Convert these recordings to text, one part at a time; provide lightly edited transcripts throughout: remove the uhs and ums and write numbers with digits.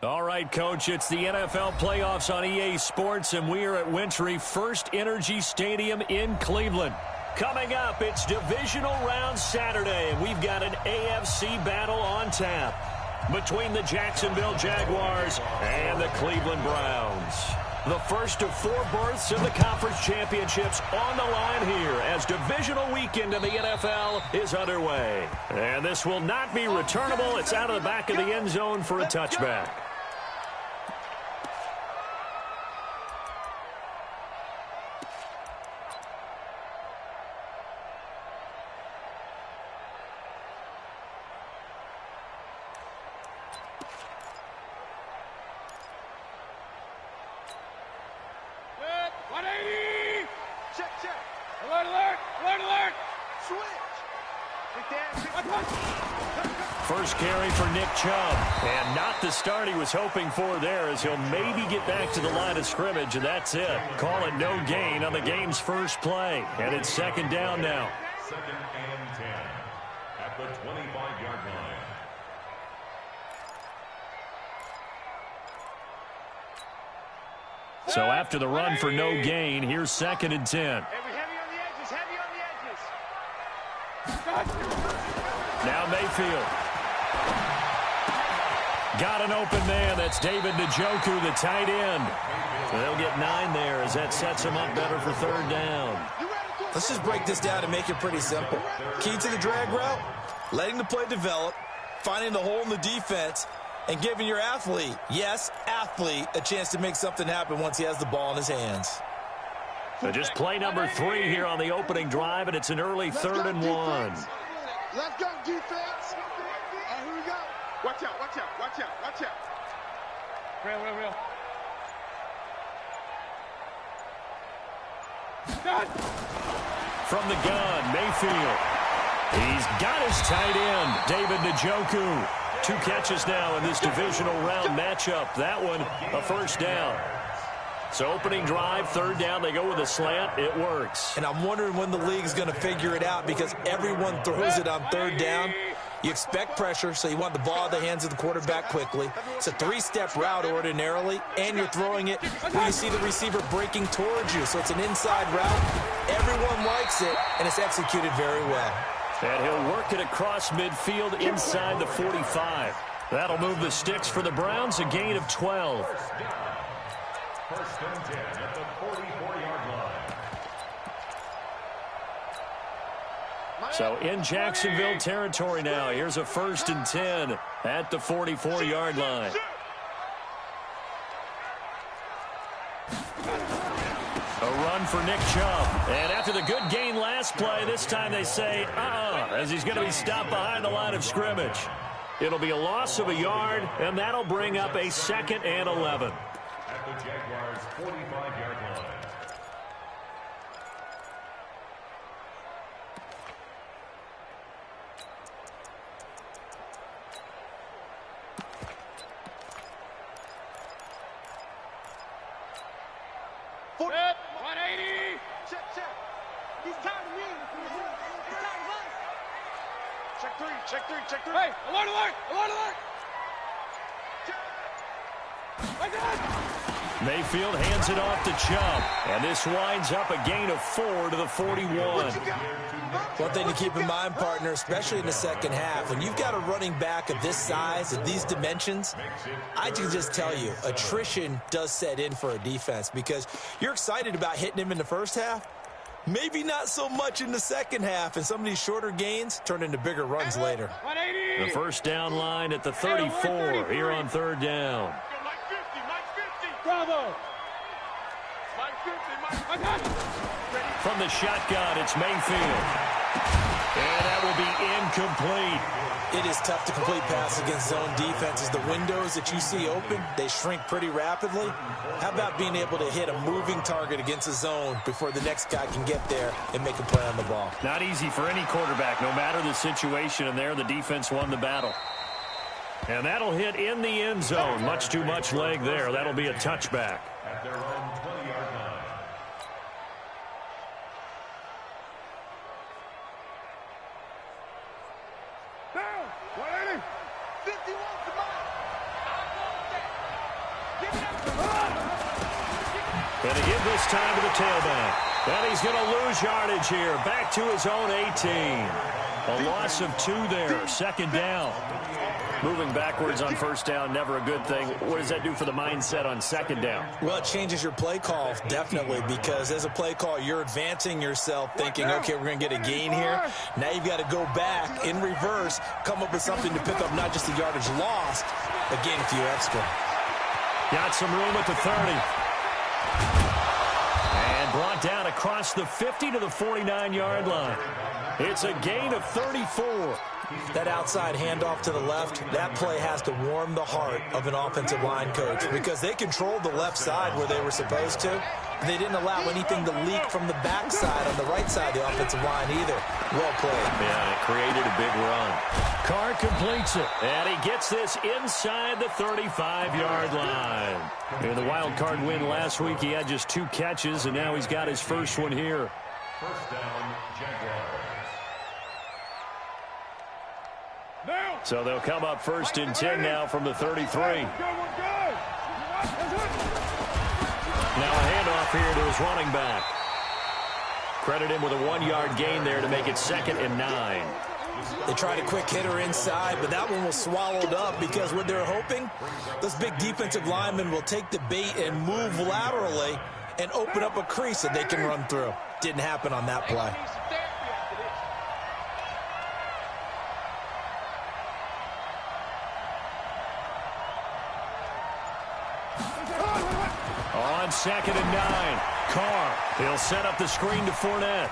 All right, Coach, it's the NFL playoffs on EA Sports, and we are at Wintry First Energy Stadium in Cleveland. Coming up, it's divisional round Saturday, and we've got an AFC battle on tap between the Jacksonville Jaguars and the Cleveland Browns. The first of 4 berths in the conference championships on the line here as divisional weekend in the NFL is underway. And this will not be returnable. It's out of the back of the end zone for a touchback. First carry for Nick Chubb, and not the start he was hoping for there, as he'll maybe get back to the line of scrimmage, and that's it. Call it no gain on the game's first play, and it's second down now. 2nd and 10 at the 25-yard line. So after the run for no gain, here's 2nd and 10. Now Mayfield. Got an open man. That's David Njoku, the tight end. They'll get 9 there as that sets him up better for 3rd down. Let's just break this down and make it pretty simple. Key to the drag route, letting the play develop, finding the hole in the defense, and giving your athlete, yes, athlete, a chance to make something happen once he has the ball in his hands. So just play number 3 here on the opening drive, and it's an early 3rd and 1. Let's go, defense. Here we go. Watch out, watch out, watch out, watch out. Real. From the gun, Mayfield. He's got his tight end, David Njoku. 2 catches now in this divisional round matchup. That one, a first down. So opening drive, 3rd down, they go with a slant. It works. And I'm wondering when the league's going to figure it out, because everyone throws it on 3rd down. You expect pressure, so you want the ball in the hands of the quarterback quickly. It's a 3-step route ordinarily, and you're throwing it when you see the receiver breaking towards you. So it's an inside route. Everyone likes it, and it's executed very well. And he'll work it across midfield inside the 45. That'll move the sticks for the Browns, a gain of 12. 1st and 10 at the 44-yard line. So in Jacksonville territory now. Here's a 1st and 10 at the 44-yard line. A run for Nick Chubb. And after the good gain last play, this time they say, as he's going to be stopped behind the line of scrimmage. It'll be a loss of a yard, and that'll bring up a 2nd and 11. At the Jaguars' 45-yard line. Set, 180. Check. He's tired of me. He's tired of us. Check 3. Hey, alert. Mayfield hands it off to Chubb, and this winds up a gain of 4 to the 41. One thing to keep in mind, partner, especially in the second half, when you've got a running back of this size, of these dimensions, I can just tell you, attrition does set in for a defense, because you're excited about hitting him in the first half, maybe not so much in the second half, and some of these shorter gains turn into bigger runs later. The first down line at the 34 here on 3rd down. Bravo. From the shotgun, it's Mayfield. And that will be incomplete. It is tough to complete pass against zone defenses. The windows that you see open, they shrink pretty rapidly. How about being able to hit a moving target against a zone before the next guy can get there and make a play on the ball? Not easy for any quarterback, no matter the situation, and there the defense won the battle. And that'll hit in the end zone. Much too much leg there. That'll be a touchback. At their own 20-yard line. Down. 180. 51 to mine. And to give this time to the tailback. And he's going to lose yardage here. Back to his own 18. A loss of 2 there. Second down. Moving backwards on first down, never a good thing. What does that do for the mindset on second down? Well, it changes your play call, definitely, because as a play call, you're advancing yourself thinking, okay, we're going to get a gain here. Now you've got to go back in reverse, come up with something to pick up not just the yardage lost, but gain a few extra. Got some room at the 30. And brought down across the 50 to the 49-yard line. It's a gain of 34. That outside handoff to the left, that play has to warm the heart of an offensive line coach because they controlled the left side where they were supposed to. They didn't allow anything to leak from the backside on the right side of the offensive line either. Well played. Yeah, it created a big run. Carr completes it, and he gets this inside the 35-yard line. In the wild card win last week, he had just 2 catches, and now he's got his first one here. First down, Jaguars. So they'll come up first and 10 now from the 33. Now a handoff here to his running back. Credit him with a 1-yard gain there to make it 2nd and 9. They tried a quick hitter inside, but that one was swallowed up because what they're hoping, those big defensive linemen will take the bait and move laterally and open up a crease that they can run through. Didn't happen on that play. On 2nd and 9, Carr. He'll set up the screen to Fournette.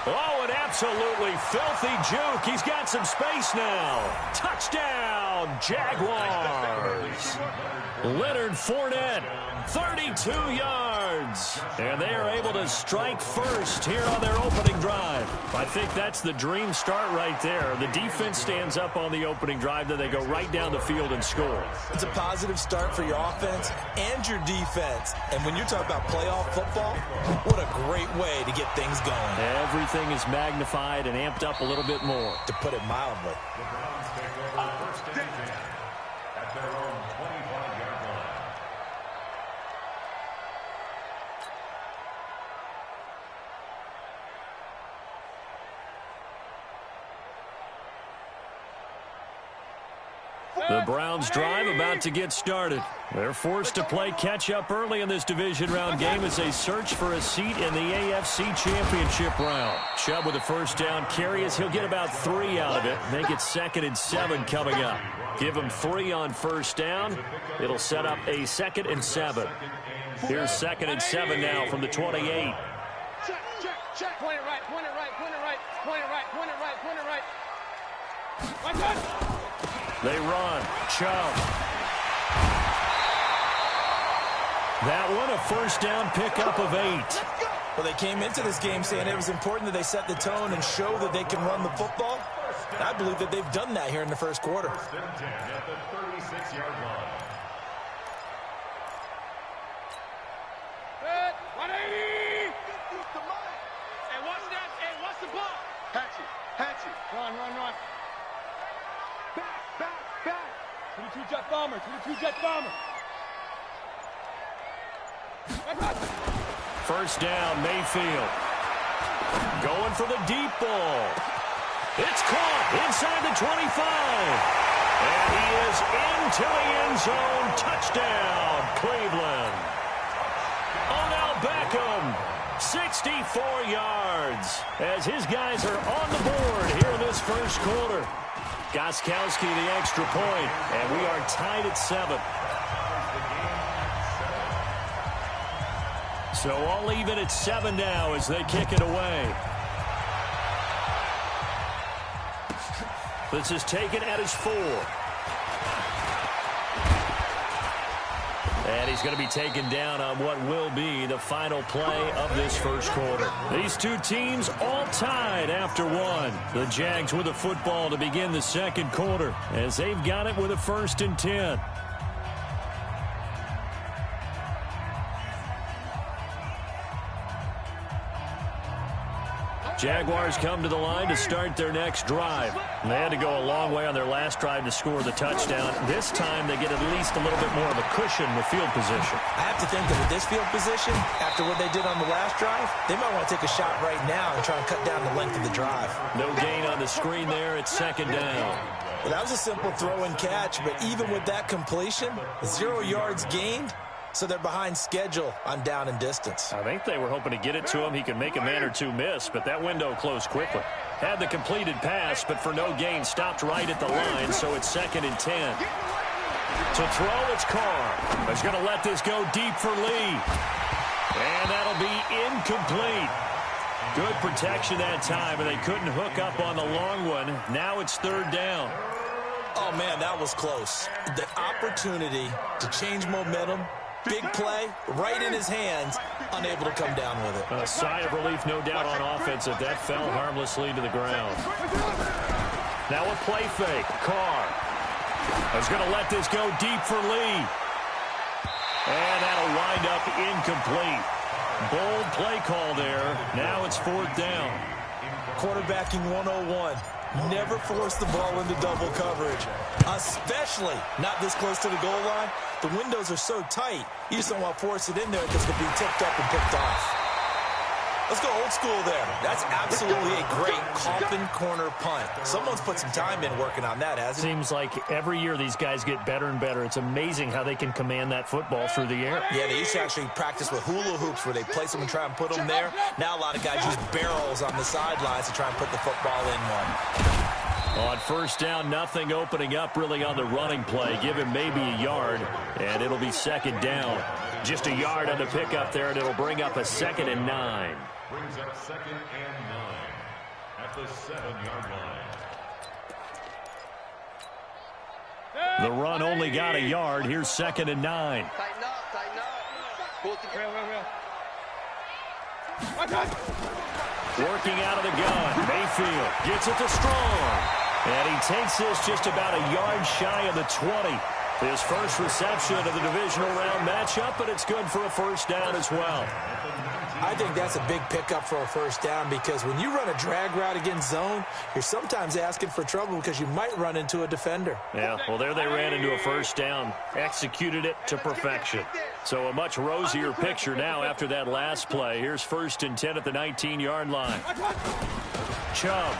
Oh, an absolutely filthy juke. He's got some space now. Touchdown, Jaguars. Leonard Fournette, 32 yards. And they are able to strike first here on their opening drive. I think that's the dream start right there. The defense stands up on the opening drive, then they go right down the field and score. It's a positive start for your offense and your defense. And when you're talking about playoff football, what a great way to get things going. Everything is magnified and amped up a little bit more. To put it mildly. The Browns take over first and 10 at their own 25-yard line. The Browns drive about to get started. They're forced to play catch-up early in this division round game as they search for a seat in the AFC Championship round. Chubb with a first down carry as he'll get about 3 out of it. Make it 2nd and 7 coming up. Give him 3 on first down. It'll set up a 2nd and 7. Here's 2nd and 7 now from the 28. Check, check, check. Point it right, point it right, point it right, point it right, point it right, point it right. Right touch. They run. Chubb. That one a first down pickup of 8. Well, they came into this game saying it was important that they set the tone and show that they can run the football. And I believe that they've done that here in the first quarter. First and 10 at the 36-yard line. Good. 180. Hey, watch that. Hey, watch the ball. Hatchet, hatchet. Run, run, run. Back, back, back. 22 jet bomber, 22 jet bomber. First down, Mayfield. Going for the deep ball. It's caught inside the 25. And he is into the end zone. Touchdown, Cleveland. Odell Beckham, 64 yards. As his guys are on the board here in this first quarter. Gostkowski the extra point, and we are tied at 7. So all even at 7 now as they kick it away. This is taken at his 4. And he's going to be taken down on what will be the final play of this first quarter. These two teams all tied after 1. The Jags with the football to begin the second quarter as they've got it with a 1st and 10. Jaguars come to the line to start their next drive. They had to go a long way on their last drive to score the touchdown. This time they get at least a little bit more of a cushion with field position. I have to think that with this field position, after what they did on the last drive, they might want to take a shot right now and try and cut down the length of the drive. No gain on the screen there. It's second down. Well, that was a simple throw and catch, but even with that completion, 0 yards gained. So they're behind schedule on down and distance. I think they were hoping to get it to him. He could make a man or two miss, but that window closed quickly. Had the completed pass, but for no gain, stopped right at the line, so it's 2nd and 10. To throw, it's Carr. He's going to let this go deep for Lee. And that'll be incomplete. Good protection that time, and they couldn't hook up on the long one. Now it's 3rd down. Oh, man, that was close. The opportunity to change momentum. Big play, right in his hands, unable to come down with it. A sigh of relief, no doubt, on offense if that fell harmlessly to the ground. Now a play fake. Carr is going to let this go deep for Lee. And that'll wind up incomplete. Bold play call there. Now it's 4th down. Quarterbacking 101. Never force the ball into double coverage, especially not this close to the goal line. The windows are so tight, you just don't want to force it in there because it'll be tipped up and picked off. Let's go old school there. That's absolutely a great coffin corner punt. Someone's put some time in working on that, hasn't it? Seems like every year these guys get better and better. It's amazing how they can command that football through the air. Yeah, they used to actually practice with hula hoops where they place them and try and put them there. Now a lot of guys use barrels on the sidelines to try and put the football in one. On 1st down, nothing opening up really on the running play. Give him maybe a yard, and it'll be 2nd down. Just a yard on the pickup there, and it'll bring up a 2nd and 9. Brings up 2nd and 9 at the 7-yard line. The run only got a yard. Here's 2nd and 9. Tighten up, tighten up. Pull together. Working out of the gun. Mayfield gets it to Strong. And he takes this just about a yard shy of the 20. His first reception of the divisional round matchup, but it's good for a 1st down as well. I think that's a big pickup for a 1st down because when you run a drag route against zone, you're sometimes asking for trouble because you might run into a defender. Yeah, well, there they ran into a 1st down. Executed it to perfection. So a much rosier picture now after that last play. Here's 1st and 10 at the 19-yard line. Chubb.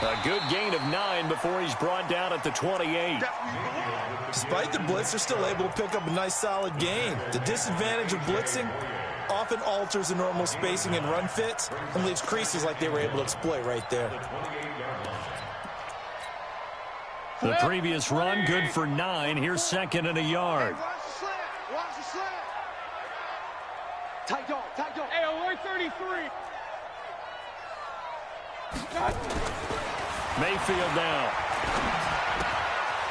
A good gain of 9 before he's brought down at the 28. Despite the blitz, they're still able to pick up a nice solid gain. The disadvantage of blitzing often alters the normal spacing and run fits and leaves creases like they were able to exploit right there. The previous run, good for 9. Here's 2nd and a yard. Watch the slant. Watch the slant. Tight dog, tight dog. Hey, alert 33. Mayfield now.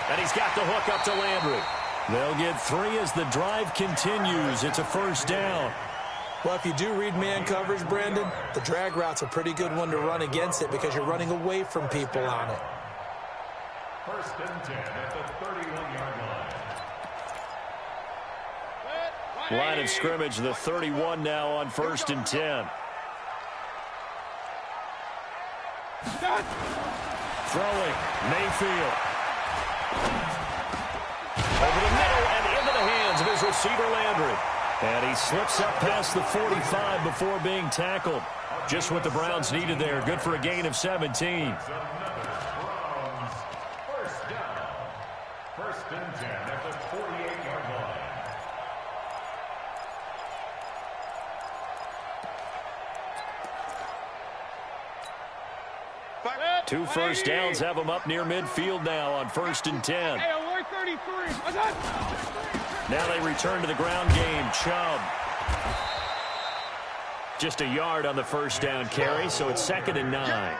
And he's got the hook up to Landry. They'll get 3 as the drive continues. It's a 1st down. Well, if you do read man coverage, Brandon, the drag route's a pretty good one to run against it because you're running away from people on it. 1st and 10 at the 31-yard line. Line of scrimmage, the 31 now on 1st and 10. Throwing, Mayfield. Over the middle and into the hands of his receiver, Landry. And he slips up past the 45 before being tackled. Just what the Browns needed there. Good for a gain of 17. 1st down. 1st and 10 at the 48-yard line. Two 1st downs have them up near midfield now on 1st and 10. Hey, alert 33. Now they return to the ground game. Chubb. Just a yard on the 1st down carry, so it's 2nd and 9.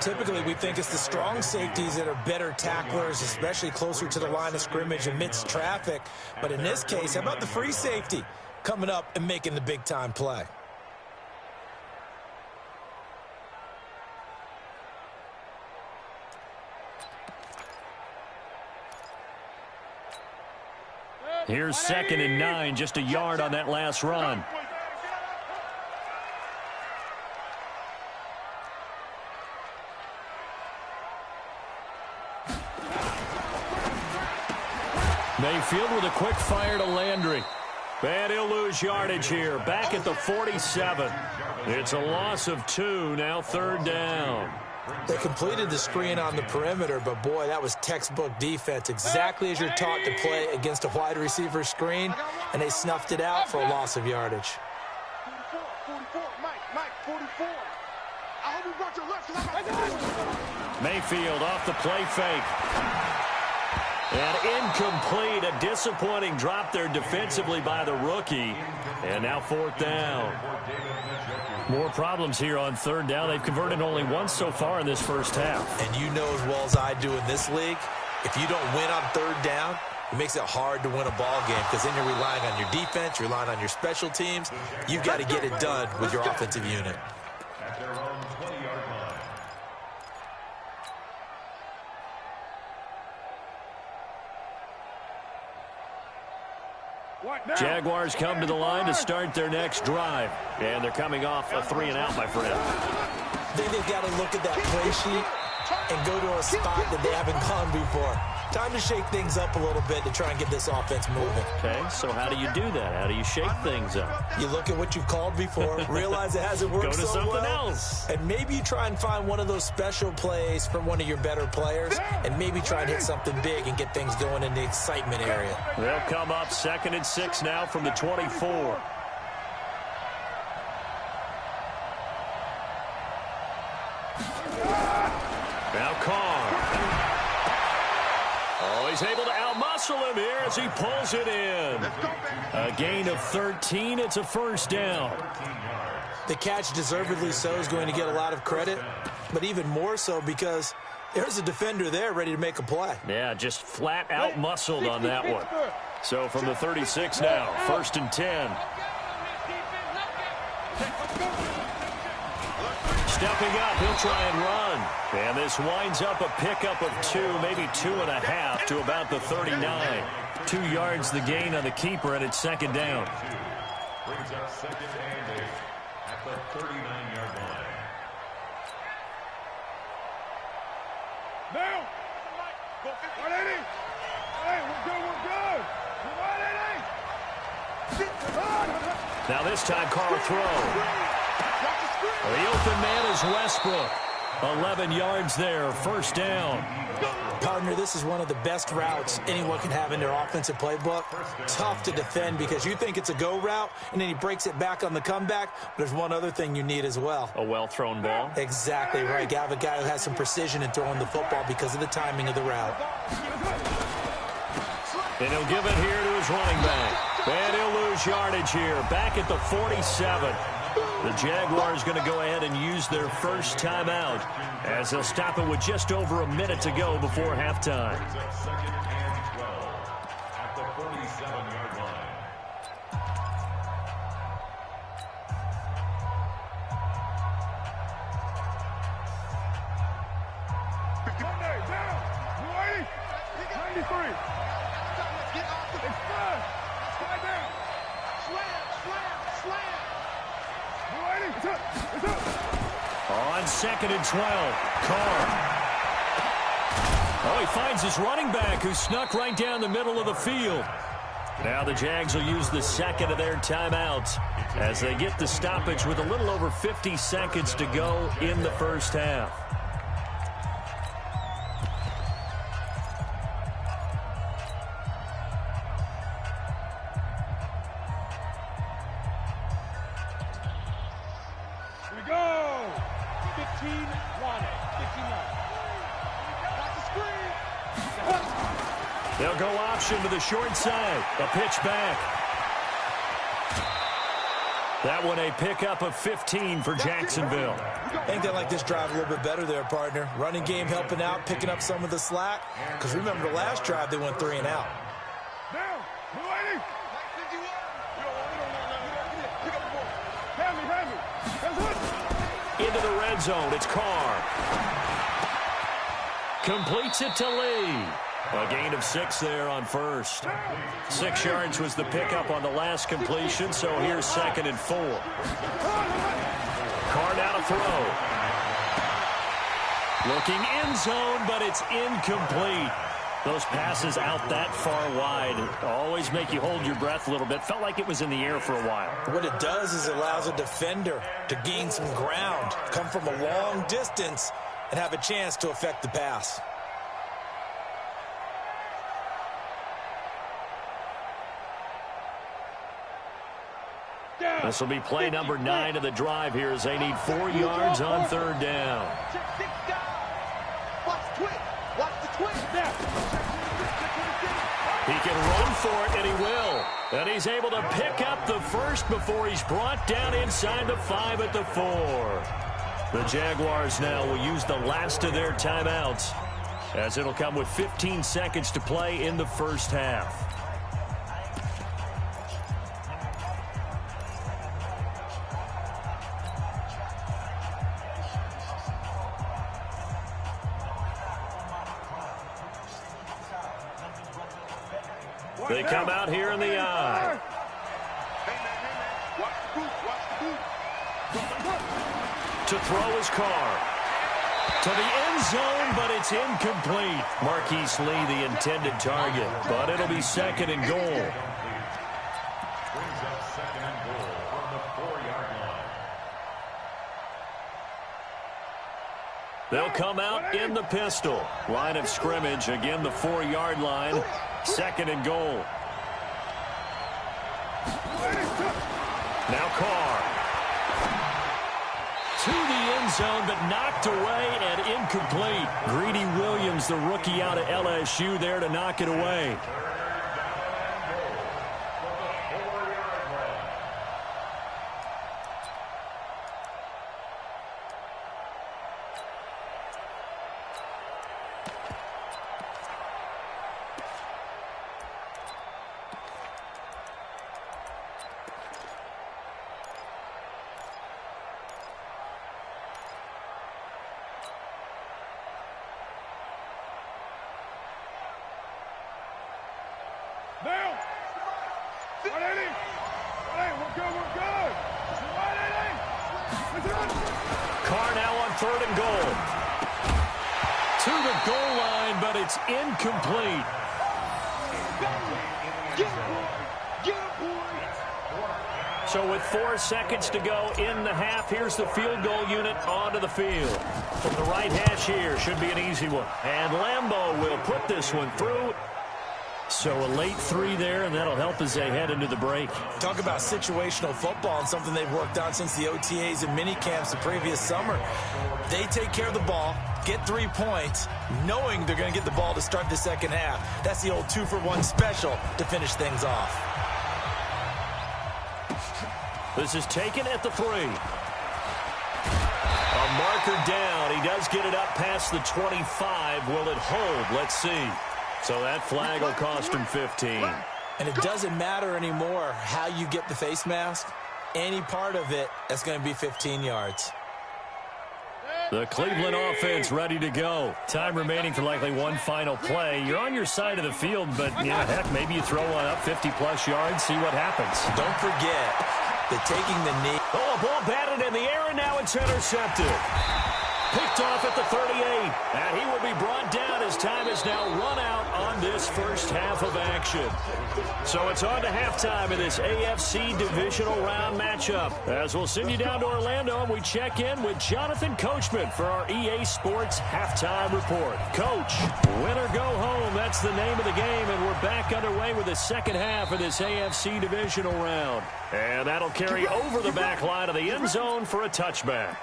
Typically, we think it's the strong safeties that are better tacklers, especially closer to the line of scrimmage amidst traffic. But in this case, how about the free safety coming up and making the big-time play? Here's 2nd and 9, just a yard on that last run. Mayfield with a quick fire to Landry. And he'll lose yardage here. Back at the 47. It's a loss of 2, now 3rd down. They completed the screen on the perimeter, but, boy, that was textbook defense, exactly as you're taught to play against a wide receiver screen, and they snuffed it out for a loss of yardage. 44, Mike, 44. I hope you brought your left, 'cause I got Mayfield off the play fake. And incomplete, a disappointing drop there defensively by the rookie. And now 4th down. More problems here on 3rd down. They've converted only once so far in this first half. And you know as well as I do in this league, if you don't win on 3rd down, it makes it hard to win a ball game because then you're relying on your defense, you're relying on your special teams. You've got to get it done with your offensive unit. At their own 20-yard line. Jaguars come to the line to start their next drive. And they're coming off a 3-and-out, my friend. I think they've got to look at that play sheet and go to a spot that they haven't gone before. Time to shake things up a little bit to try and get this offense moving. Okay, so how do you do that? How do you shake things up? You look at what you've called before, realize it hasn't worked Go to so something well, else. and maybe you try and find one of those special plays from one of your better players, and maybe try and hit something big and get things going in the excitement area. They'll come up 2nd and 6 now from the 24. Now Carr. Oh, he's able to outmuscle him here as he pulls it in. A gain of 13. It's a 1st down. The catch, deservedly so, is going to get a lot of credit, but even more so because there's a defender there ready to make a play. Yeah, just flat out muscled on that one. So from the 36 now, 1st and 10. Stepping up, he'll try and run. And this winds up a pickup of 2, maybe 2.5 to about the 39. 2 yards the gain on the keeper, and it's 2nd down. Brings up 2nd and 8 at the 39-yard line. Now! 180! Hey, we're good! Now this time, Carr throw. The open man is Westbrook. 11 yards there, 1st down. Partner, this is one of the best routes anyone can have in their offensive playbook. Tough to defend because you think it's a go route, and then he breaks it back on the comeback. But there's one other thing you need as well. A well-thrown ball. Exactly right. You have a guy who has some precision in throwing the football because of the timing of the route. And he'll give it here to his running back. And he'll lose yardage here. Back at the 47. The Jaguars going to go ahead and use their first timeout as they'll stop it with just over a minute to go before halftime. 2nd and 12 at the 47-yard line. Down! 93! Expand! Slide down! Slam! It's up! On 2nd and 12, Carr. Oh, he finds his running back who snuck right down the middle of the field. Now the Jags will use the 2nd of their timeouts as they get the stoppage with a little over 50 seconds to go in the first half. They'll go option to the short side. A pitch back. That one a pickup of 15 for Jacksonville. I think they like this drive a little bit better there, partner. Running game helping out, picking up some of the slack. Because remember, the last drive they went 3 and out. Down! 280! Into the red zone. It's Carr. Completes it to Lee. A gain of 6 there on first. 6 yards was the pickup on the last completion, so here's 2nd and 4. Carr now to throw. Looking end zone, but it's incomplete. Those passes out that far wide always make you hold your breath a little bit. Felt like it was in the air for a while. What it does is it allows a defender to gain some ground, come from a long distance, and have a chance to affect the pass. This will be play number 9 of the drive here as they need 4 yards on third down. Watch the twist. Watch the twist. He can run for it, and he will. And he's able to pick up the first before he's brought down inside the 5 at the 4. The Jaguars now will use the last of their timeouts, as it'll come with 15 seconds to play in the first half. They come out here in the eye. Hey, man. Watch the boot. Watch the boot. To throw his car. To the end zone, but it's incomplete. Marquise Lee, the intended target. But it'll be second and goal. Brings up second and goal from the 4-yard line. They'll come out in the pistol. Line of scrimmage, again the 4-yard line. Second and goal. Now Carr. To the end zone, but knocked away and incomplete. Greedy Williams, the rookie out of LSU, there to knock it away. Now. 180. 180. We're good. 180. Carr now on third and goal. To the goal line, but it's incomplete. Get him, boy. So with 4 seconds to go in the half, here's the field goal unit onto the field. From the right hash here, should be an easy one. And Lambeau will put this one through. So a late 3 there, and that'll help as they head into the break. Talk about situational football and something they've worked on since the OTAs and mini camps the previous summer. They take care of the ball, get 3 points, knowing they're going to get the ball to start the second half. That's the old 2-for-1 special to finish things off. This is taken at the 3. A marker down. He does get it up past the 25. Will it hold? Let's see. So that flag will cost him 15. And it doesn't matter anymore how you get the face mask. Any part of it, that's going to be 15 yards. The Cleveland offense ready to go. Time remaining for likely one final play. You're on your side of the field, but, yeah, heck, maybe you throw one up 50-plus yards, see what happens. Don't forget that taking the knee. Oh, a ball batted in the air, and now it's intercepted. Picked off at the 38, and he will be brought down as time is now run out on this first half of action. So it's on to halftime in this AFC divisional round matchup. As we'll send you down to Orlando, and we check in with Jonathan Coachman for our EA Sports halftime report. Coach, win or go home, that's the name of the game, and we're back underway with the second half of this AFC divisional round. And that'll carry over the back line of the end zone for a touchback.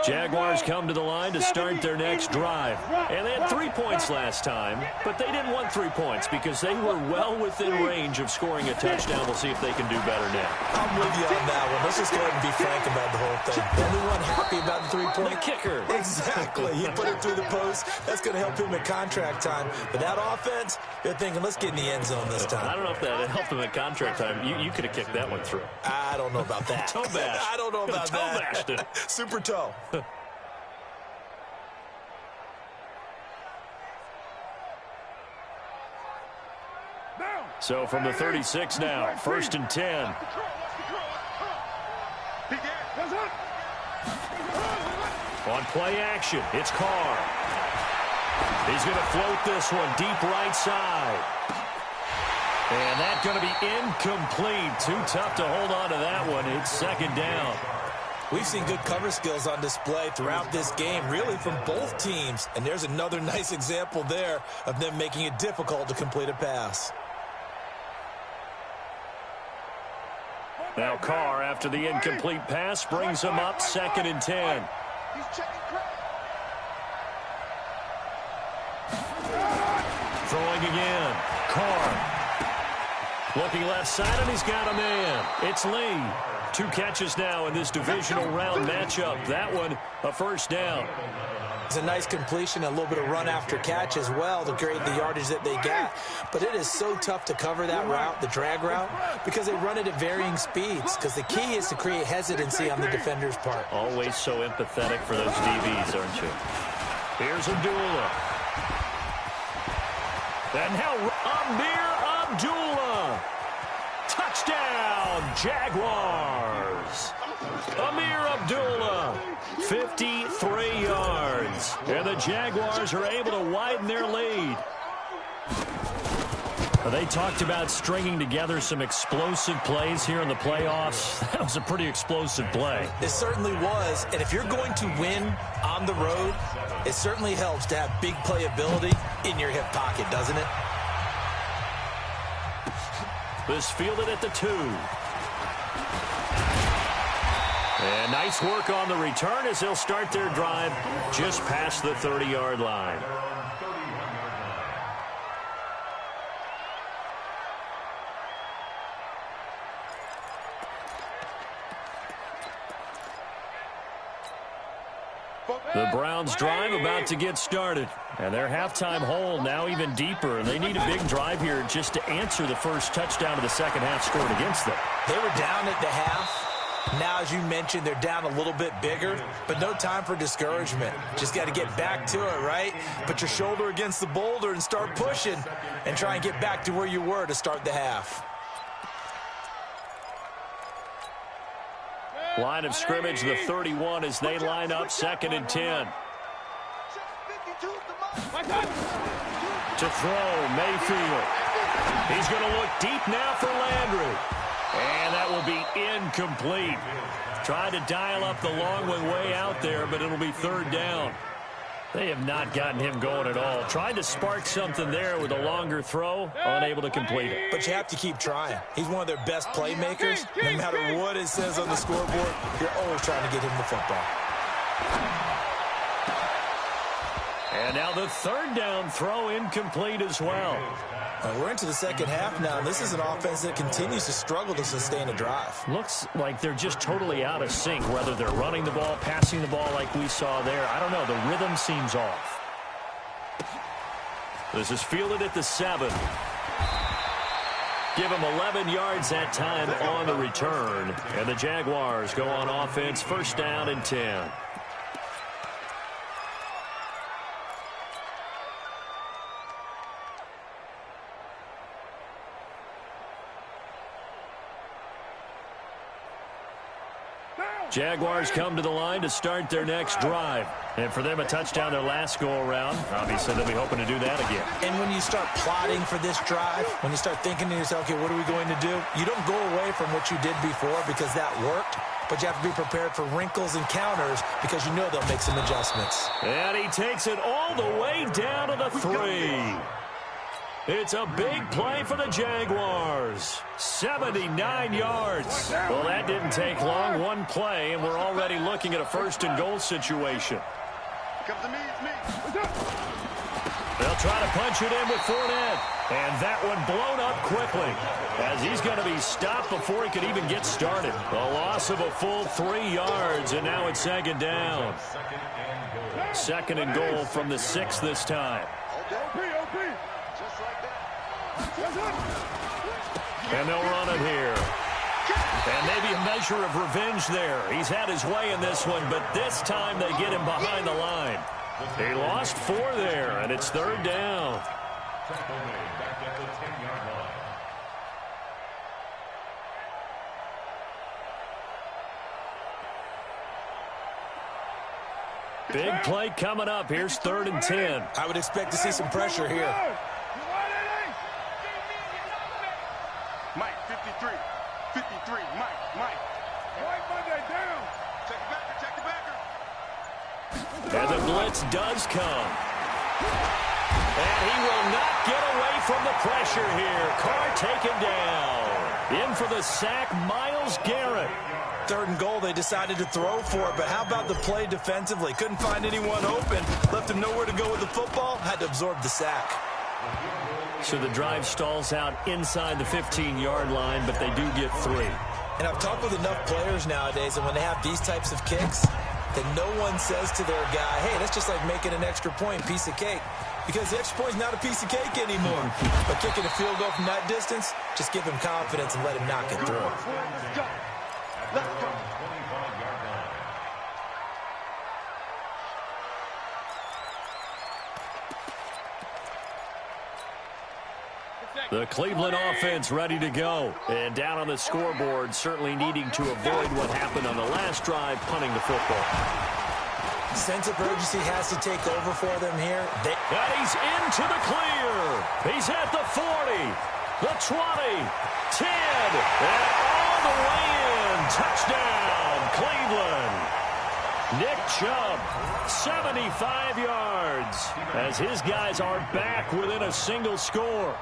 Jaguars come to the line to start their next drive. And they had 3 points last time, but they didn't want 3 points because they were well within range of scoring a touchdown. We'll see if they can do better now. I'm with you on that one. Let's just go ahead and be frank about the whole thing. Anyone happy about the 3-point? The kicker. Exactly. He put it through the post. That's going to help him at contract time. But that offense, they're thinking, let's get in the end zone this time. I don't know if that helped him at contract time. You could have kicked that one through. I don't know about that. Toe bash. I don't know about that. Toe bashed it. Super toe. So from the 36 now, 1st and 10. On play action, it's Carr. He's going to float this one deep right side. And that's going to be incomplete. Too tough to hold on to that one. It's 2nd down. We've seen good cover skills on display throughout this game, really from both teams. And there's another nice example there of them making it difficult to complete a pass. Now Carr, after the incomplete pass, brings him up 2nd and 10. Throwing again. Carr. Looking left side, and he's got a man. It's Lee. 2 catches now in this divisional round matchup. That one, a 1st down. It's a nice completion, a little bit of run after catch as well to create the yardage that they got. But it is so tough to cover that route, the drag route, because they run it at varying speeds. Because the key is to create hesitancy on the defender's part. Always so empathetic for those DBs, aren't you? Here's Abdullah. And now Amir Abdullah. Touchdown, Jaguars. Amir Abdullah, 53 yards. And the Jaguars are able to widen their lead. They talked about stringing together some explosive plays here in the playoffs. That was a pretty explosive play. It certainly was. And if you're going to win on the road, it certainly helps to have big playability in your hip pocket, doesn't it? This fielded at the 2. And nice work on the return as they'll start their drive just past the 30-yard line. The Browns drive about to get started. And their halftime hole now even deeper. And they need a big drive here just to answer the first touchdown of the second half scored against them. They were down at the half. Now, as you mentioned, they're down a little bit bigger, but no time for discouragement. Just got to get back to it, right? Put your shoulder against the boulder and start pushing and try and get back to where you were to start the half. Line of scrimmage, the 31 as they line up 2nd and 10. To throw, Mayfield. He's going to look deep now for Landry. And that will be incomplete. Tried to dial up the long one way out there, but it'll be 3rd down. They have not gotten him going at all. Tried to spark something there with a longer throw, unable to complete it. But you have to keep trying. He's one of their best playmakers. No matter what it says on the scoreboard, you're always trying to get him the football. And now the 3rd down throw incomplete as well. We're into the second half now, and this is an offense that continues to struggle to sustain a drive. Looks like they're just totally out of sync, whether they're running the ball, passing the ball like we saw there. I don't know. The rhythm seems off. This is fielded at the 7. Give them 11 yards that time on the return. And the Jaguars go on offense, 1st down and 10. Jaguars come to the line to start their next drive. And for them, a touchdown their last go-around. Obviously, they'll be hoping to do that again. And when you start plotting for this drive, when you start thinking to yourself, okay, what are we going to do? You don't go away from what you did before because that worked, but you have to be prepared for wrinkles and counters because you know they'll make some adjustments. And he takes it all the way down to the 3. It's a big play for the Jaguars. 79 yards. Well, that didn't take long. One play, and we're already looking at a 1st and goal situation. They'll try to punch it in with Fournette. And that one blown up quickly as he's going to be stopped before he could even get started. A loss of a full 3 yards, and now it's 2nd down. 2nd and goal from the 6 this time. And they'll run it here. And maybe a measure of revenge there. He's had his way in this one, but this time they get him behind the line. He lost 4 there, and it's 3rd down. Big play coming up. Here's 3rd and 10. I would expect to see some pressure here. Mike, 53. 53. Mike. White Monday down. Check the backer. And the blitz does come. And he will not get away from the pressure here. Carr taken down. In for the sack, Myles Garrett. 3rd and goal, they decided to throw for it, but how about the play defensively? Couldn't find anyone open, left him nowhere to go with the football, had to absorb the sack. So the drive stalls out inside the 15-yard line, but they do get 3. And I've talked with enough players nowadays, and when they have these types of kicks, that no one says to their guy, hey, that's just like making an extra point, piece of cake. Because the extra point's not a piece of cake anymore. But kicking a field goal from that distance, just give him confidence and let him knock it through. Let's go. The Cleveland offense ready to go. And down on the scoreboard, certainly needing to avoid what happened on the last drive, punting the football. Sense of urgency has to take over for them here. And he's into the clear. He's at the 40, the 20, 10, and all the way in. Touchdown, Cleveland. Nick Chubb, 75 yards, as his guys are back within a single score.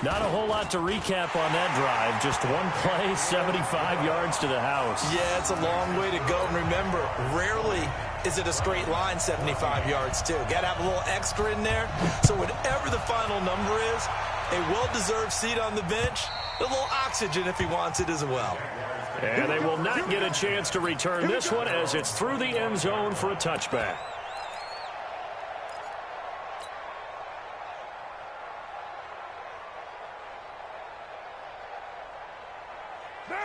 Not a whole lot to recap on that drive. Just one play, 75 yards to the house. Yeah, it's a long way to go. And remember, rarely is it a straight line 75 yards, too. Got to have a little extra in there. So whatever the final number is, a well-deserved seat on the bench, a little oxygen if he wants it as well. And they will not get a chance to return this one as it's through the end zone for a touchback.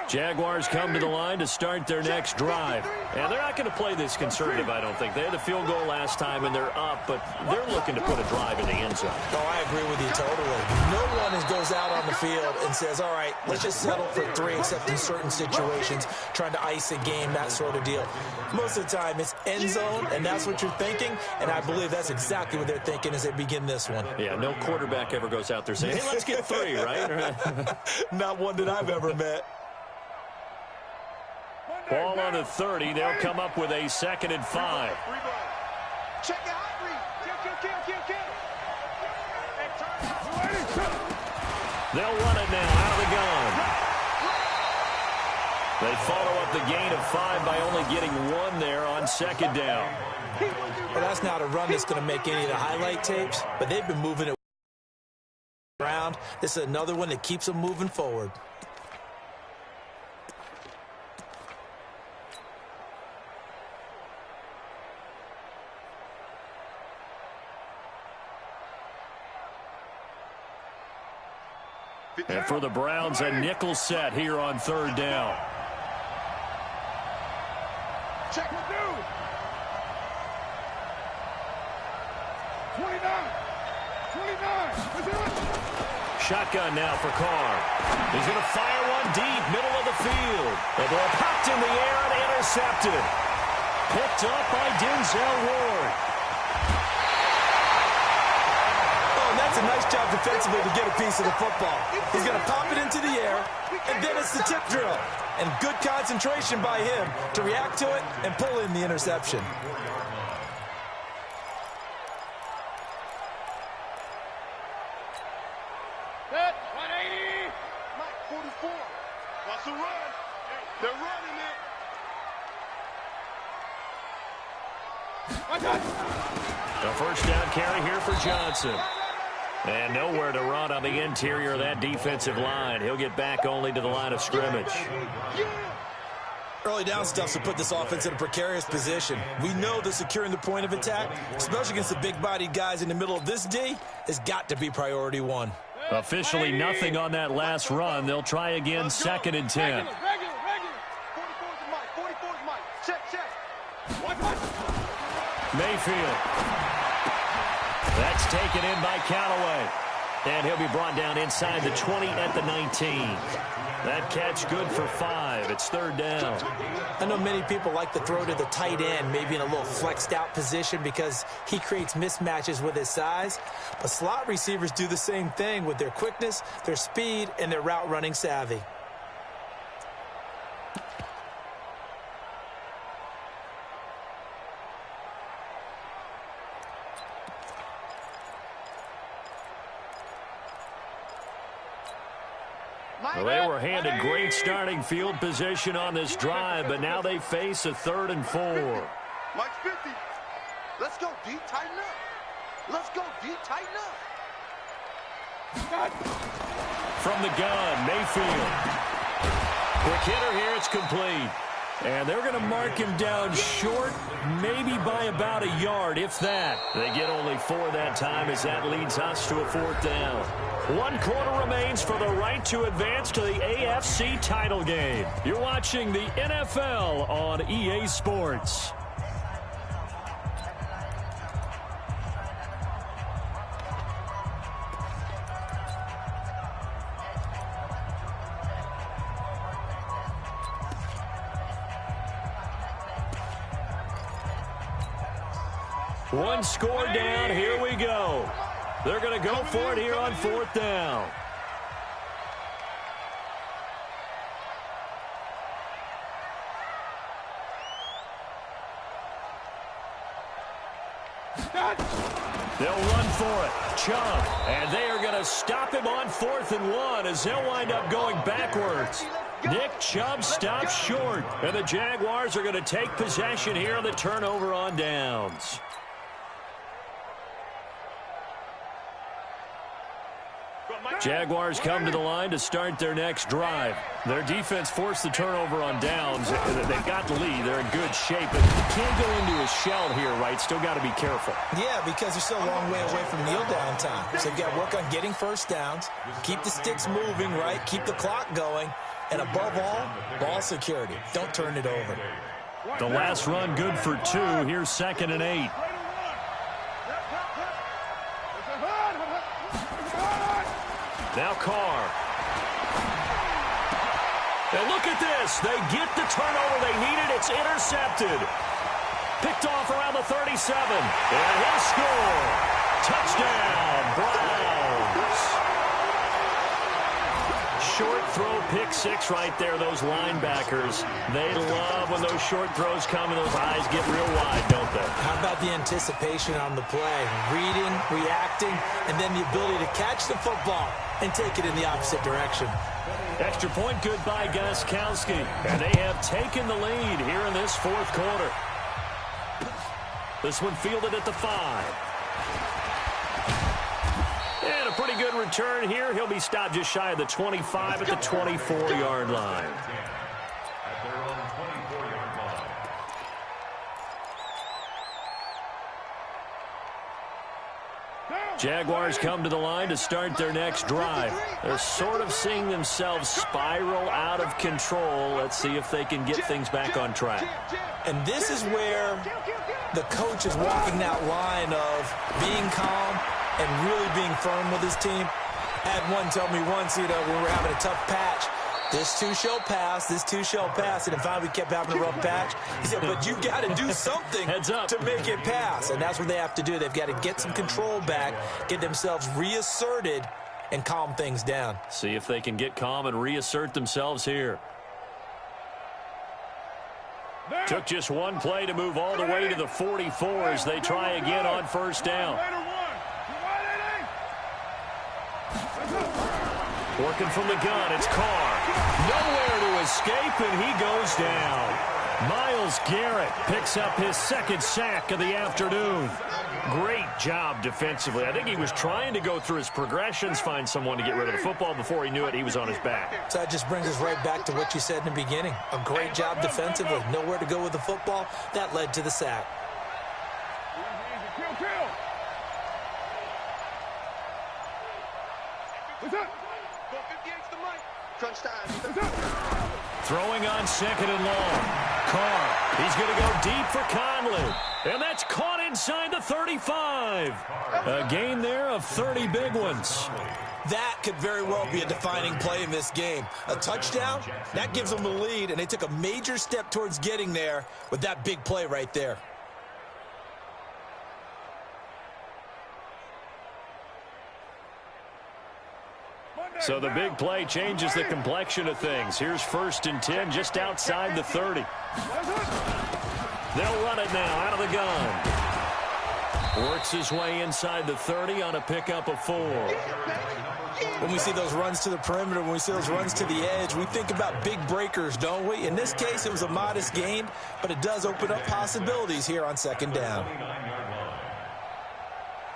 Jaguars come to the line to start their next drive. And they're not going to play this conservative, I don't think. They had the field goal last time, and they're up, but they're looking to put a drive in the end zone. Oh, I agree with you totally. No one goes out on the field and says, all right, let's just settle for 3, except in certain situations, trying to ice a game, that sort of deal. Most of the time, it's end zone, and that's what you're thinking, and I believe that's exactly what they're thinking as they begin this one. Yeah, no quarterback ever goes out there saying, hey, let's get 3, right? Not one that I've ever met. Ball on the 30. They'll come up with a 2nd and 5. Check it out, kill. They'll run it now out of the gun. They follow up the gain of 5 by only getting 1 there on 2nd down. Well, that's not a run that's going to make any of the highlight tapes, but they've been moving it around. This is another one that keeps them moving forward. And for the Browns, a nickel set here on 3rd down. Check the dude. 29. Shotgun now for Carr. He's going to fire one deep, middle of the field. The ball popped in the air and intercepted. Picked up by Denzel Ward. That's a nice job defensively to get a piece of the football. He's going to pop it into the air, and then it's the tip drill. And good concentration by him to react to it and pull in the interception. Set, 180. Mike, 44. What's the run? They're running it. A 1st down carry here for Johnson. And nowhere to run on the interior of that defensive line. He'll get back only to the line of scrimmage. Early down stuff to put this offense in a precarious position. We know that securing the point of attack, especially against the big-bodied guys in the middle of this D, has got to be priority 1. Officially nothing on that last run. They'll try again, 2nd and 10. 44's Mike. 44's Mike. Check. Mayfield. That's taken in by Callaway. And he'll be brought down inside the 20 at the 19. That catch good for 5. It's 3rd down. I know many people like to throw to the tight end, maybe in a little flexed out position because he creates mismatches with his size. But slot receivers do the same thing with their quickness, their speed, and their route running savvy. Well, they were handed great starting field position on this drive, but now they face a 3rd and 4. Mike 50. Let's go deep, tighten up. Let's go deep, tighten up. From the gun, Mayfield. Quick hitter here, it's complete. And they're going to mark him down short, maybe by about a yard, if that. They get only 4 that time as that leads us to a 4th down. 1 quarter remains for the right to advance to the AFC title game. You're watching the NFL on EA Sports. One score down, here we go. They're going to go for it here on 4th down. They'll run for it. Chubb. And they are going to stop him on 4th and 1 as they'll wind up going backwards. Nick Chubb stops short. And the Jaguars are going to take possession here on the turnover on downs. Jaguars come to the line to start their next drive. Their defense forced the turnover on downs. They've got the lead. They're in good shape, but you can't go into a shell here, right? Still got to be careful. Yeah, because they're still a long way away from kneel down time. So you've got to work on getting first downs, keep the sticks moving, right? Keep the clock going, and above all, ball security. Don't turn it over. The last run good for 2. Here's 2nd and 8. Now Carr. And look at this. They get the turnover they needed. It's intercepted. Picked off around the 37. And he'll score. Touchdown, Browns. Short throw, pick 6 right there. Those linebackers, they love when those short throws come and those eyes get real wide, don't they? How about the anticipation on the play? Reading, reacting, and then the ability to catch the football and take it in the opposite direction. Extra point good by Gostkowski. And they have taken the lead here in this 4th quarter. This one fielded at the 5. And a pretty good return here. He'll be stopped just shy of the 25 at the 24-yard line. At their own 24-yard line. Jaguars come to the line to start their next drive. They're sort of seeing themselves spiral out of control. Let's see if they can get things back on track. And this is where the coach is walking that line of being calm and really being firm with his team. Had one tell me once, when we were having a tough patch, this too shall pass, this too shall pass. And in fact, we kept having a rough patch. He said, but you've got to do something to make it pass. And that's what they have to do. They've got to get some control back, get themselves reasserted, and calm things down. See if they can get calm and reassert themselves here. Took just one play to move all the way to the 44 as they try again on 1st down. Working from the gun, it's Carr. Nowhere to escape, and he goes down. Myles Garrett picks up his 2nd sack of the afternoon. Great job defensively. I think he was trying to go through his progressions, find someone to get rid of the football. Before he knew it, he was on his back. So that just brings us right back to what you said in the beginning. A great job defensively. Nowhere to go with the football. That led to the sack. Throwing on 2nd and long. Carr, he's going to go deep for Conley. And that's caught inside the 35. A gain there of 30 big ones. That could very well be a defining play in this game. A touchdown, that gives them the lead, and they took a major step towards getting there with that big play right there. So the big play changes the complexion of things. Here's 1st and 10 just outside the 30. They'll run it now out of the gun. Works his way inside the 30 on a pickup of 4. When we see those runs to the perimeter, when we see those runs to the edge, we think about big breakers, don't we? In this case, it was a modest gain, but it does open up possibilities here on 2nd down.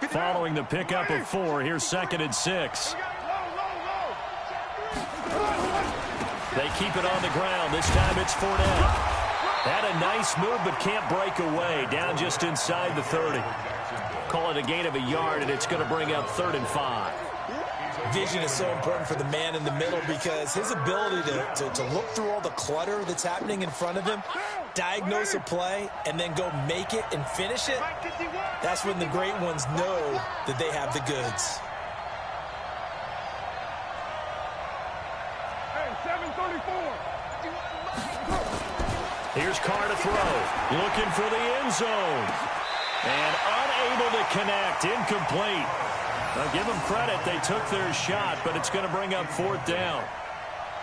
Following the pickup of 4, here's 2nd and 6. They keep it on the ground. This time it's Fournette. Had a nice move but can't break away. Down just inside the 30. Call it a gain of a yard, and it's going to bring up 3rd and 5. Vision is so important for the man in the middle because his ability to look through all the clutter that's happening in front of him, diagnose a play, and then go make it and finish it, that's when the great ones know that they have the goods. Here's Carr to throw. Looking for the end zone. And unable to connect. Incomplete. Now give them credit. They took their shot, but it's going to bring up 4th down.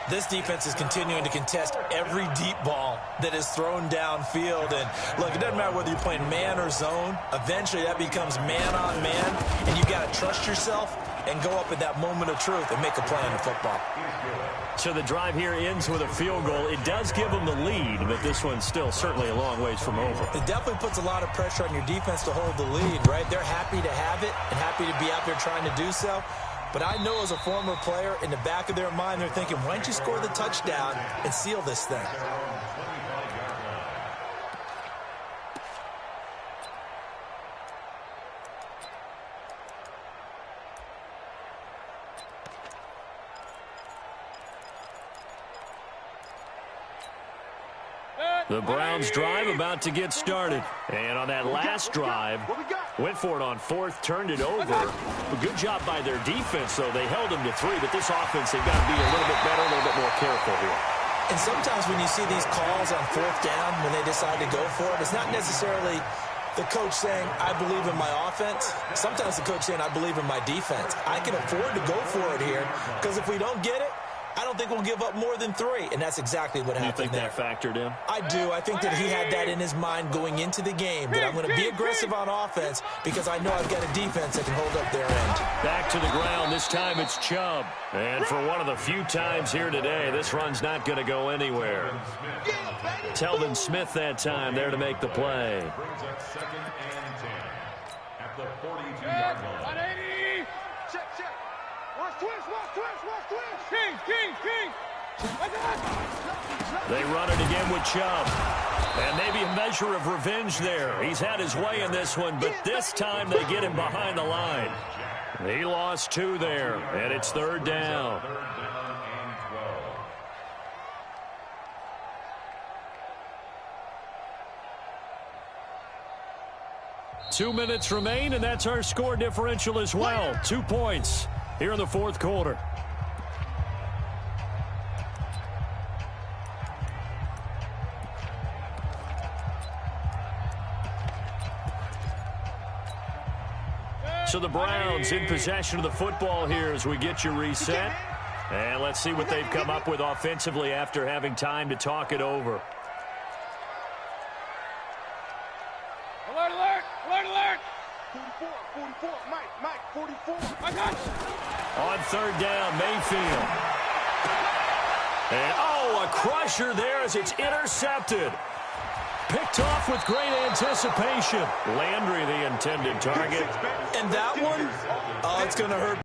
This defense is continuing to contest every deep ball that is thrown downfield. And, look, it doesn't matter whether you're playing man or zone. Eventually that becomes man on man, and you've got to trust yourself and go up at that moment of truth and make a play in the football. So the drive here ends with a field goal. It does give them the lead, but this one's still certainly a long ways from over. It definitely puts a lot of pressure on your defense to hold the lead, right? They're happy to have it and happy to be out there trying to do so. But I know as a former player, in the back of their mind, they're thinking, why don't you score the touchdown and seal this thing? The Browns drive about to get started. And on that last drive, went for it on 4th, turned it over. A good job by their defense, though. They held them to 3, but this offense, they've got to be a little bit better, a little bit more careful here. And sometimes when you see these calls on 4th down, when they decide to go for it, it's not necessarily the coach saying, I believe in my offense. Sometimes the coach saying, I believe in my defense. I can afford to go for it here, because if we don't get it, I don't think we'll give up more than 3, and that's exactly what happened there. You think that factored in? I do. I think that he had that in his mind going into the game, that I'm going to be aggressive on offense because I know I've got a defense that can hold up their end. Back to the ground. This time it's Chubb. And for one of the few times here today, this run's not going to go anywhere. Telvin Smith that time there to make the play. Brings up 2nd and 10 at the 42-yard line. 180. Check. Watch twist. King. They run it again with Chubb. And maybe a measure of revenge there. He's had his way in this one, but this time they get him behind the line. He lost 2 there, and it's 3rd down. 3rd down and 12. 2 minutes remain, and that's our score differential as well. 2 points here in the 4th quarter. So the Browns in possession of the football here as we get you reset. And let's see what they've come up with offensively after having time to talk it over. Alert! 44, Mike, 44. I got you. On 3rd down, Mayfield. And, a crusher there as it's intercepted. Picked off with great anticipation. Landry, the intended target. And that one, it's going to hurt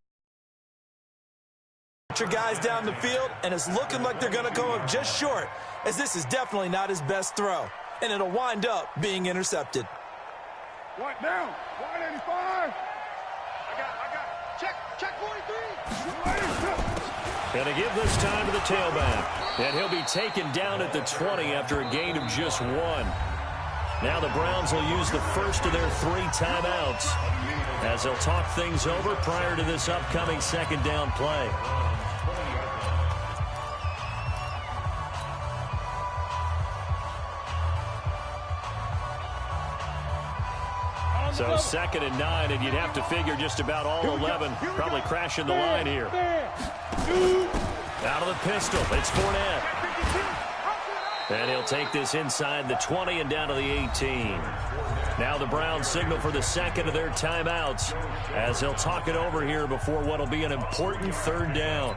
your guys down the field, and it's looking like they're going to come up just short, as this is definitely not his best throw, and it'll wind up being intercepted. What down? 185. I got. Check 43. Going to give this time to the tailback. And he'll be taken down at the 20 after a gain of just 1. Now the Browns will use the first of their 3 timeouts as they'll talk things over prior to this upcoming second down play. So 2nd and 9, and you'd have to figure just about all 11 probably crashing the line here. Out of the pistol, it's Fournette. And he'll take this inside the 20 and down to the 18. Now the Browns signal for the second of their timeouts as they'll talk it over here before what will be an important 3rd down.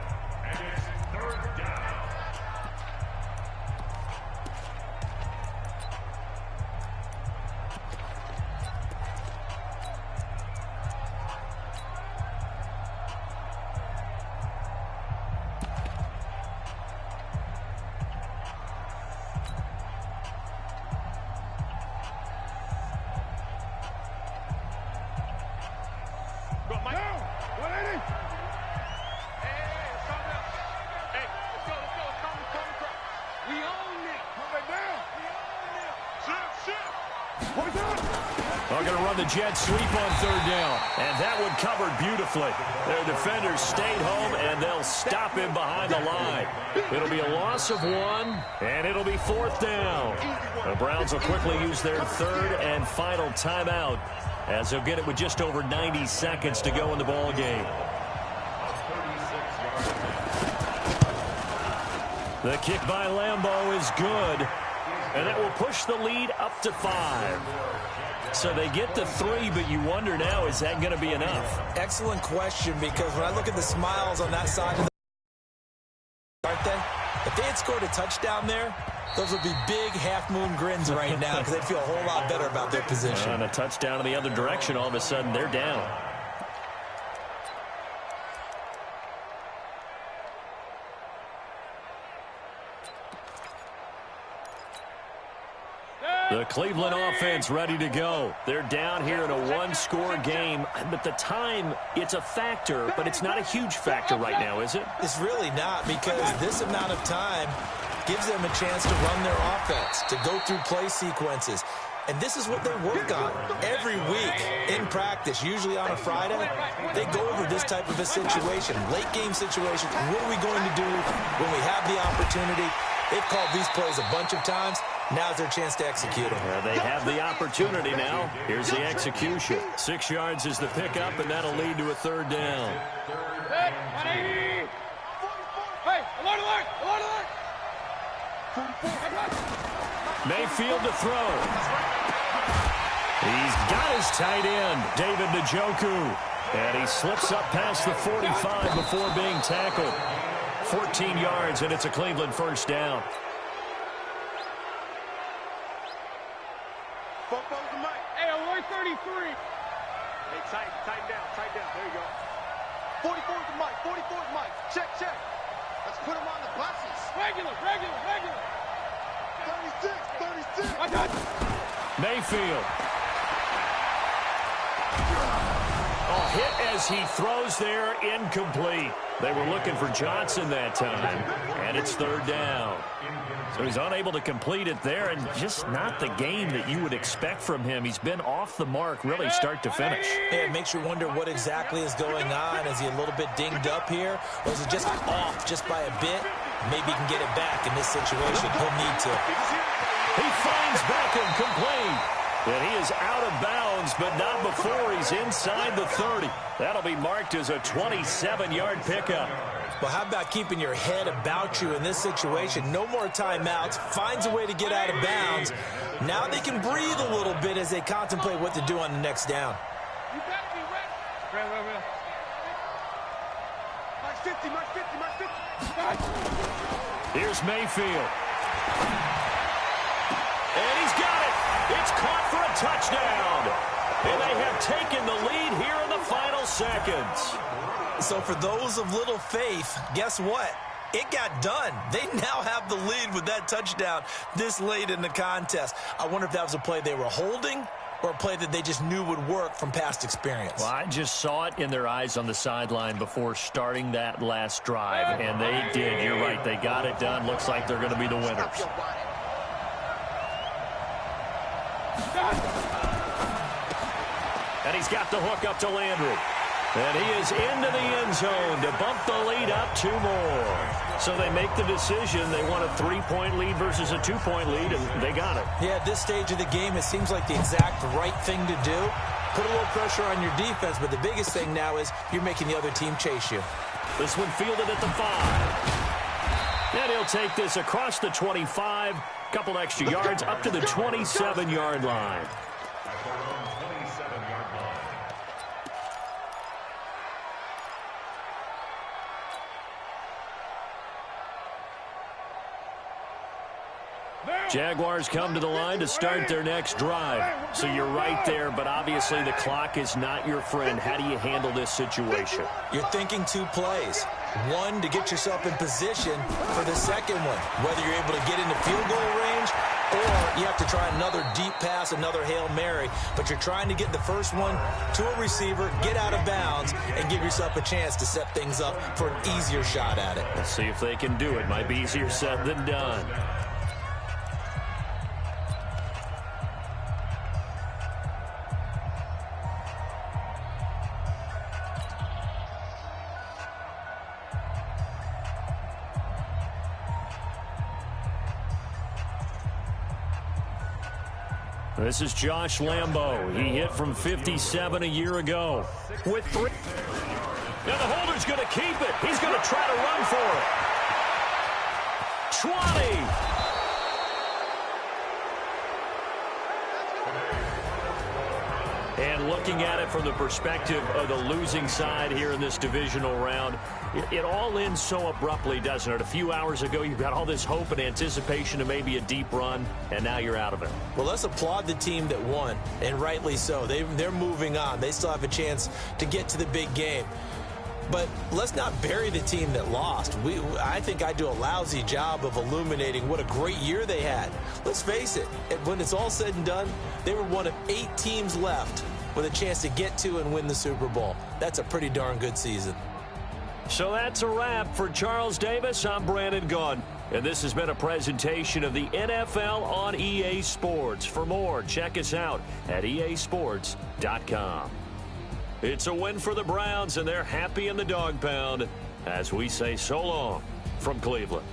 They're going to run the jet sweep on 3rd down, and that one covered beautifully. Their defenders stayed home, and they'll stop him behind the line. It'll be a loss of 1, and it'll be 4th down. The Browns will quickly use their 3rd and final timeout as they'll get it with just over 90 seconds to go in the ball game. The kick by Lambeau is good, and that will push the lead up to 5. So they get the 3, but you wonder now, is that going to be enough? Excellent question, because when I look at the smiles on that side of the, aren't they? If they had scored a touchdown there, those would be big half-moon grins right now because they'd feel a whole lot better about their position. And a touchdown in the other direction, all of a sudden they're down. The Cleveland offense ready to go. They're down here in a 1-score game, but the time, it's a factor, but it's not a huge factor right now, is it? It's really not, because this amount of time gives them a chance to run their offense, to go through play sequences. And this is what they work on every week in practice, usually on a Friday. They go over this type of a situation, late-game situation. What are we going to do when we have the opportunity? They've called these plays a bunch of times. Now's their chance to execute them. Well, they have the opportunity now. Here's the execution. 6 yards is the pickup, and that'll lead to a 3rd down. Hey, 180. Hey, alert, alert, alert, alert. Mayfield to throw. He's got his tight end, David Njoku. And he slips up past the 45 before being tackled. 14 yards, and it's a Cleveland 1st down. Hey, alert 33. Hey, tighten down. There you go. 44 is the mic. 44 is the mic. Check. Let's put him on the buses. Regular. 36. I got you. Mayfield. Oh, hit as he throws there, incomplete. They were looking for Johnson that time, and it's 3rd down. So he's unable to complete it there, and just not the game that you would expect from him. He's been off the mark, really, start to finish. Yeah, it makes you wonder what exactly is going on. Is he a little bit dinged up here, or is it just off just by a bit? Maybe he can get it back in this situation. He'll need to. He finds Beckham complete. And he is out of bounds, but not before he's inside the 30. That'll be marked as a 27-yard pickup. Well, how about keeping your head about you in this situation? No more timeouts. Finds a way to get out of bounds. Now they can breathe a little bit as they contemplate what to do on the next down. You better be ready. Real. Mark 50. Here's Mayfield. And he's got it. It's caught for a touchdown. And they have taken the lead here in the final seconds. So for those of little faith, guess what? It got done. They now have the lead with that touchdown this late in the contest. I wonder if that was a play they were holding or a play that they just knew would work from past experience. Well, I just saw it in their eyes on the sideline before starting that last drive, and they did. You're right. They got it done. Looks like they're going to be the winners. And he's got the hook up to Landry. And he is into the end zone to bump the lead up 2 more. So they make the decision. They want a 3-point lead versus a 2-point lead, and they got it. Yeah, at this stage of the game, it seems like the exact right thing to do. Put a little pressure on your defense, but the biggest thing now is you're making the other team chase you. This one fielded at the 5. And he'll take this across the 25. Couple extra yards up to the 27-yard line. At their own 27-yard line. Jaguars come to the line to start their next drive. So you're right there, but obviously the clock is not your friend. How do you handle this situation? You're thinking 2 plays. One, to get yourself in position for the second one, whether you're able to get into field goal range or you have to try another deep pass, another Hail Mary. But you're trying to get the first one to a receiver, get out of bounds, and give yourself a chance to set things up for an easier shot at it. Let's see if they can do it. Might be easier said than done. This is Josh Lambo. He hit from 57 a year ago. With 3. Now the holder's going to keep it. He's going to try to run for it. 20. And looking at it from the perspective of the losing side here in this divisional round, it all ends so abruptly, doesn't it? A few hours ago, you've got all this hope and anticipation of maybe a deep run, and now you're out of it. Well, let's applaud the team that won, and rightly so. They're moving on. They still have a chance to get to the big game. But let's not bury the team that lost. I think I do a lousy job of illuminating what a great year they had. Let's face it, when it's all said and done, they were one of 8 teams left with a chance to get to and win the Super Bowl. That's a pretty darn good season. So that's a wrap for Charles Davis. I'm Brandon Gunn, and this has been a presentation of the NFL on EA Sports. For more, check us out at easports.com. It's a win for the Browns, and they're happy in the dog pound as we say so long from Cleveland.